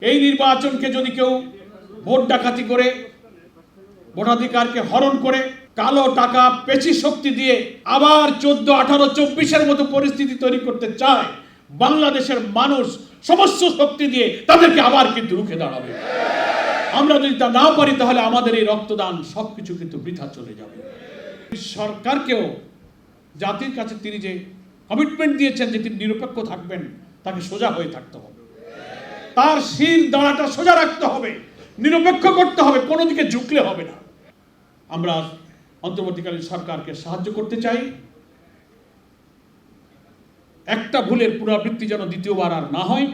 এই নির্বাচনকে যদি কেউ ভোট ডাকাতি করে, ভোটাধিকারকে হরণ করে, কালো টাকা পেশি শক্তি দিয়ে আবার 14, 18, 24-এর মতো পরিস্থিতি তৈরি করতে চায়, বাংলাদেশের মানুষ সমস্ত শক্তি দিয়ে তাদেরকে আবার কিন্তু রুখে দাঁড়াবে। আমরা যদি তা না পারি তাহলে আমাদের এই রক্তদান সবকিছু কিন্তু বৃথা চলে যাবে। সরকারকেও জাতির কাছে তিনি যে কমিটমেন্ট দিয়েছেন যে তিনি নিরপেক্ষ থাকবেন, তাকে সোজা হয়ে থাকতে হবে, তার শির দাঁড়াটা সোজা রাখতে হবে, নিরপেক্ষ করতে হবে, কোনো দিকে ঝুঁকলে হবে না। আমরা অন্তর্বর্তীকালীন সরকারকে সাহায্য করতে চাই। একটা ভুলের পুনরাবৃত্তি যেন দ্বিতীয়বার আর না হয়।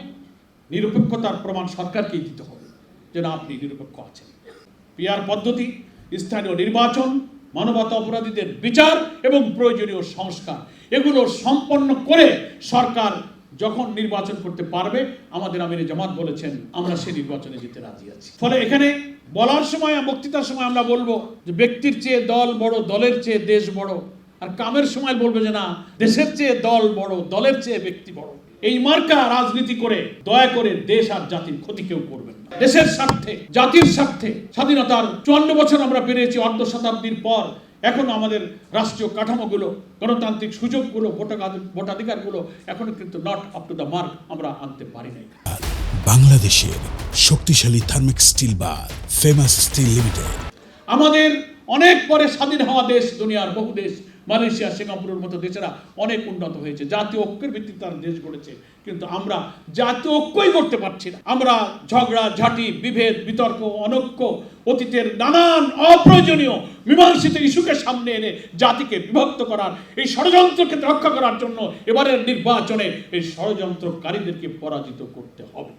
নিরপেক্ষতার প্রমাণ সরকারকেই দিতে হবে যেন আপনি নিরপেক্ষ আছেন। পিআর পদ্ধতি, স্থানীয় নির্বাচন, মানবতা অপরাধীদের বিচার এবং প্রয়োজনীয় সংস্কার, এগুলো সম্পন্ন করে সরকার যখন নির্বাচন করতে পারবে, আমাদের আমিরে জামাত বলেছেন আমরা সেই নির্বাচনে যেতে রাজি আছি। ফলে এখানে বলার সময়, বক্তৃতার সময় আমরা বলবো যে ব্যক্তির চেয়ে দল বড়, দলের চেয়ে দেশ বড়, আর কামের সময় বলবো যে না, দেশের চেয়ে দল বড়, দলের চেয়ে ব্যক্তি বড়। এই মার্কা রাজনীতি করে দয়া করে দেশ আর জাতির ক্ষতি কেউ করবেন না। দেশের স্বার্থে, জাতির স্বার্থে, স্বাধীনতার 54 বছর আমরা পেরিয়েছি, অর্ধ শতাব্দীর পর এখন আমাদের রাষ্ট্রীয় কাঠামোগুলো, গণতান্ত্রিক সুযোগগুলো, ভোটাধিকারগুলো এখনো কিন্তু not up to the mark আমরা আনতে পারি নাই। বাংলাদেশের শক্তিশালী থার্মিক স্টিল বার ফেমাস স্টিল লিমিটেড। আমাদের অনেক পরে স্বাধীন হওয়া দেশ, দুনিয়ার বহু দেশ, মালয়েশিয়া, সিঙ্গাপুরের মতো দেশেরা অনেক উন্নত হয়েছে, জাতীয় ঐক্যের ভিত্তিতে তারা দেশ গড়েছে, কিন্তু আমরা জাতীয় ঐক্যই করতে পারছি না। আমরা ঝগড়া ঝাঁটি, বিভেদ, বিতর্ক, অনৈক্য, অতীতের নানান অপ্রয়োজনীয় মীমাংসিত ইস্যুকে সামনে এনে জাতিকে বিভক্ত করার, এই ষড়যন্ত্রকে রক্ষা করার জন্য এবারের নির্বাচনে এই ষড়যন্ত্রকারীদেরকে পরাজিত করতে হবে।